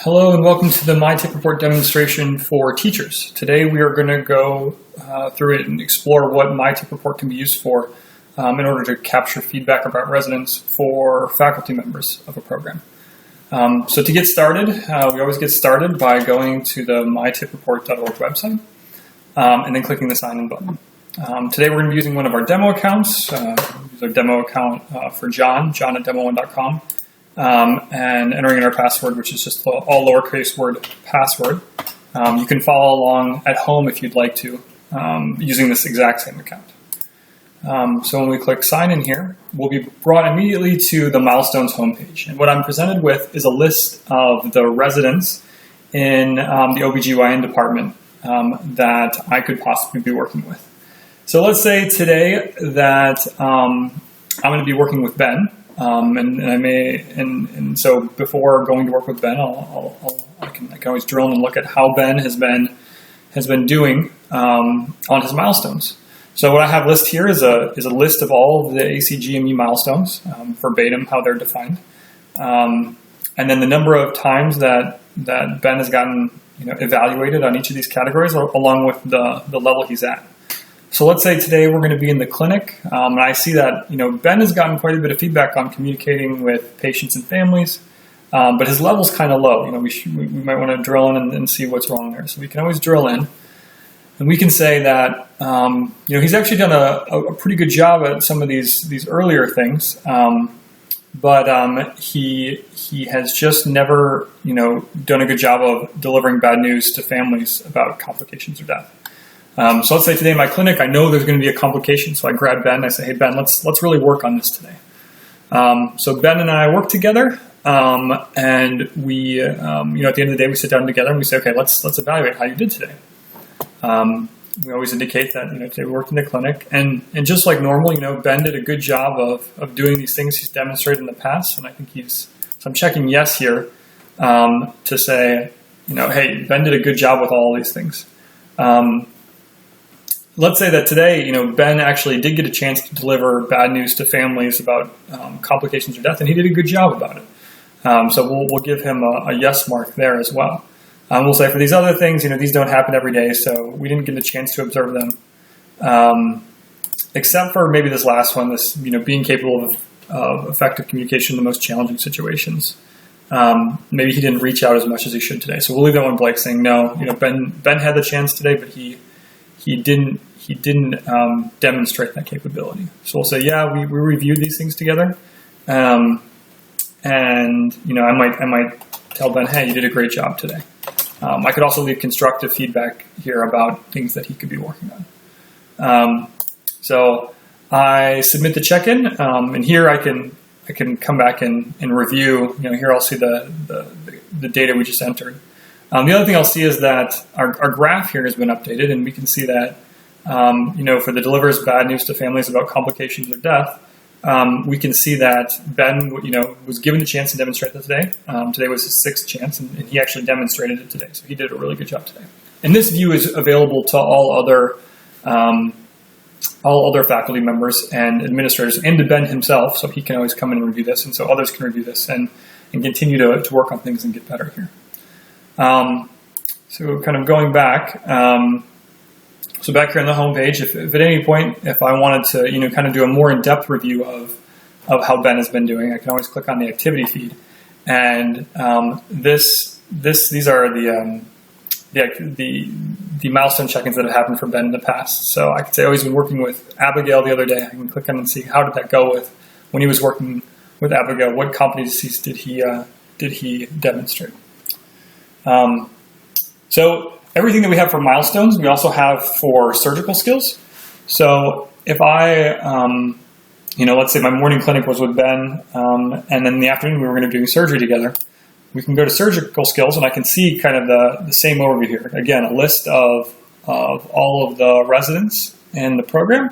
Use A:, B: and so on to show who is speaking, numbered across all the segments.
A: Hello and welcome to the myTIPreport demonstration for teachers. Today we are going to go through it and explore what myTIPreport can be used for in order to capture feedback about residents for faculty members of a program. So to get started, we always get started by going to the myTIPreport.org website and then clicking the sign in button. Today we're going to be using one of our demo accounts. Use our demo account for John at demo1.com. And entering in our password, which is just all lowercase word password. You can follow along at home if you'd like to, using this exact same account. So when we click sign in here, we'll be brought immediately to the milestones homepage. And what I'm presented with is a list of the residents in the OBGYN department that I could possibly be working with. So let's say today that I'm going to be working with Ben. And so before going to work with Ben, I can always drill in and look at how Ben has been doing on his milestones. So what I have listed here is a list of all of the ACGME milestones, verbatim how they're defined, and then the number of times that Ben has gotten evaluated on each of these categories, along with the level he's at. So let's say today we're going to be in the clinic, and I see that Ben has gotten quite a bit of feedback on communicating with patients and families, but his level's kind of low. We might want to drill in and see what's wrong there. So we can always drill in, and we can say that he's actually done a pretty good job at some of these earlier things, but he has just never done a good job of delivering bad news to families about complications or death. So let's say today in my clinic, I know there's going to be a complication. So I grab Ben and I say, hey, Ben, let's really work on this today. So Ben and I work together, and we, at the end of the day, we sit down together and we say, okay, let's evaluate how you did today. We always indicate that, today we worked in the clinic, and just like normal, Ben did a good job of doing these things he's demonstrated in the past. And I think so I'm checking yes here, to say, hey, Ben did a good job with all these things. Let's say that today, Ben actually did get a chance to deliver bad news to families about complications or death, and he did a good job about it. So we'll give him a yes mark there as well. We'll say for these other things, these don't happen every day, so we didn't get a chance to observe them, except for maybe this last one, this being capable of effective communication in the most challenging situations. Maybe he didn't reach out as much as he should today, so we'll leave that one blank, saying no. Ben had the chance today, but he didn't demonstrate that capability. So we'll say, yeah, we reviewed these things together, and I might tell Ben, hey, you did a great job today. I could also leave constructive feedback here about things that he could be working on. So I submit the check-in, and here I can come back and review. Here I'll see the data we just entered. The other thing I'll see is that our graph here has been updated, and we can see that, for the delivers bad news to families about complications or death, we can see that Ben, was given the chance to demonstrate that today. Today was his sixth chance, and he actually demonstrated it today. So he did a really good job today. And this view is available to all other faculty members and administrators, and to Ben himself, so he can always come in and review this, and so others can review this and continue to work on things and get better here. So kind of going back, so back here on the home page, if at any point, if I wanted to, kind of do a more in-depth review of how Ben has been doing, I can always click on the activity feed. And, these are the milestone check-ins that have happened for Ben in the past. So I could say, he's been working with Abigail the other day. I can click on and see how did that go with when he was working with Abigail. What competencies did he demonstrate? So everything that we have for milestones, we also have for surgical skills. So if I, let's say my morning clinic was with Ben, and then in the afternoon we were going to be doing surgery together, we can go to surgical skills, and I can see kind of the same overview here. Again, a list of all of the residents in the program,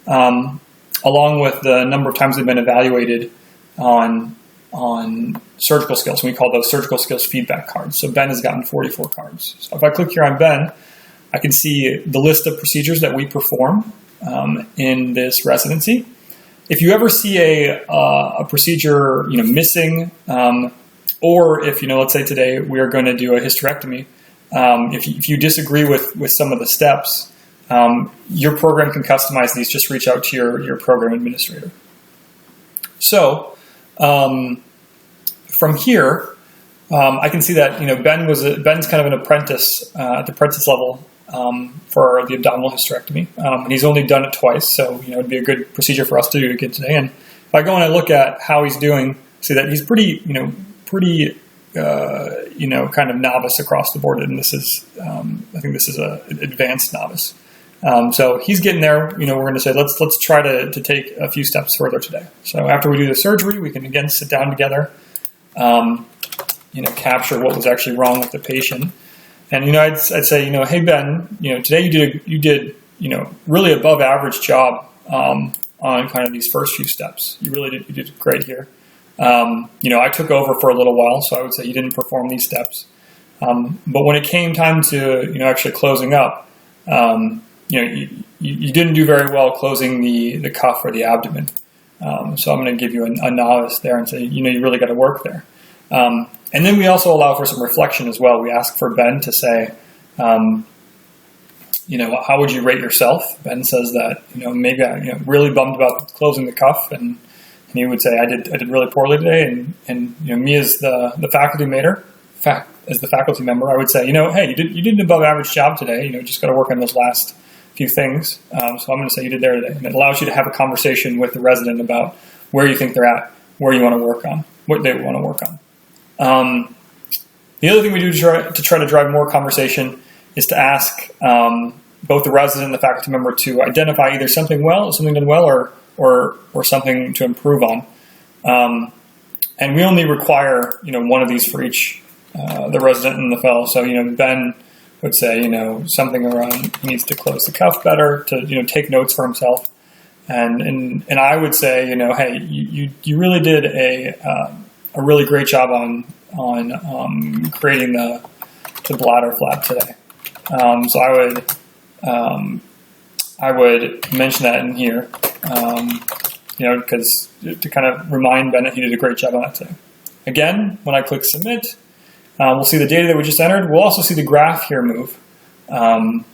A: along with the number of times they've been evaluated on surgical skills. We call those surgical skills feedback cards. So Ben has gotten 44 cards. So if I click here on Ben, I can see the list of procedures that we perform in this residency. If you ever see a procedure missing, Or if, let's say today we are going to do a hysterectomy, if you disagree with some of the steps, your program can customize these. Just reach out to your program administrator. So from here, I can see that Ben's kind of an apprentice at the apprentice level for the abdominal hysterectomy, and he's only done it twice. So it'd be a good procedure for us to do again today. And if I go and I look at how he's doing, see that he's pretty kind of novice across the board, and this is I think this is an advanced novice. So he's getting there. We're going to say let's try to take a few steps further today. So after we do the surgery, we can again sit down together, capture what was actually wrong with the patient, and I'd say hey Ben, today you did really above average job on kind of these first few steps. You did great here. I took over for a little while, so I would say you didn't perform these steps. But when it came time to actually closing up, you didn't do very well closing the cuff or the abdomen. So I'm going to give you a novice there and say, you really got to work there. And then we also allow for some reflection as well. We ask for Ben to say, how would you rate yourself? Ben says that, maybe I really bummed about closing the cuff, and he would say, I did really poorly today. And me as the faculty as the faculty member, I would say, hey, you did an above average job today. Just got to work on those last few things. So I'm going to say you did there today. And it allows you to have a conversation with the resident about where you think they're at, where you want to work on, what they want to work on. The other thing we do to try to drive more conversation is to ask both the resident and the faculty member to identify either something done well, or something to improve on. And we only require, one of these for each, the resident and the fellow. So, Ben would say, something around he needs to close the cuff better, to, take notes for himself. And I would say, hey, you really did a really great job on creating the bladder flap today. So I would mention that in here, because to kind of remind Ben that he did a great job on that today. Again, when I click submit, we'll see the data that we just entered. We'll also see the graph here move, and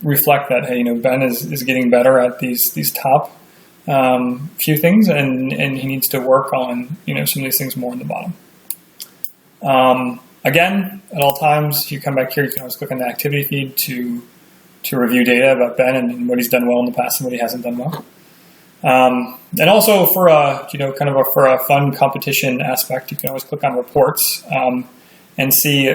A: reflect that, hey, Ben is getting better at these top few things, and he needs to work on some of these things more in the bottom. Again, at all times, you come back here, you can always click on the activity feed to review data about Ben and what he's done well in the past and what he hasn't done well. And also for for a fun competition aspect, you can always click on reports and see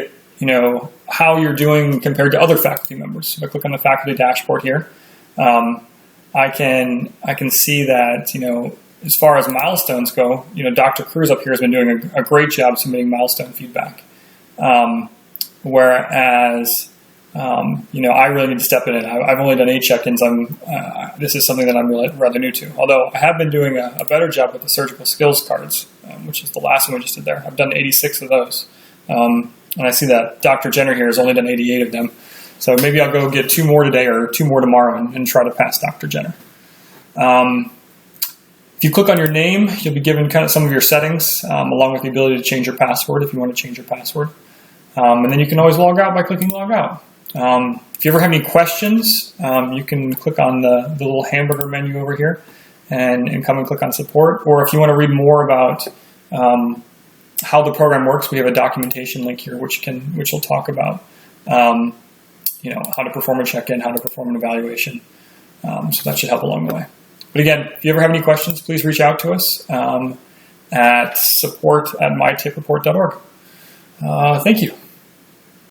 A: how you're doing compared to other faculty members. So if I click on the faculty dashboard here, I can see that as far as milestones go, Dr. Cruz up here has been doing a great job submitting milestone feedback, whereas I really need to step in. I've only done 8 check-ins. This is something that I'm really rather new to. Although I have been doing a better job with the surgical skills cards, which is the last one we just did there. I've done 86 of those. And I see that Dr. Jenner here has only done 88 of them. So maybe I'll go get 2 more today or 2 more tomorrow and try to pass Dr. Jenner. If you click on your name, you'll be given kind of some of your settings, along with the ability to change your password if you want to change your password. And then you can always log out by clicking log out. If you ever have any questions, you can click on the little hamburger menu over here and come and click on support. Or if you want to read more about how the program works, we have a documentation link here which will talk about how to perform a check-in, how to perform an evaluation. So that should help along the way. But again, if you ever have any questions, please reach out to us at support@myTIPreport.org. Thank you.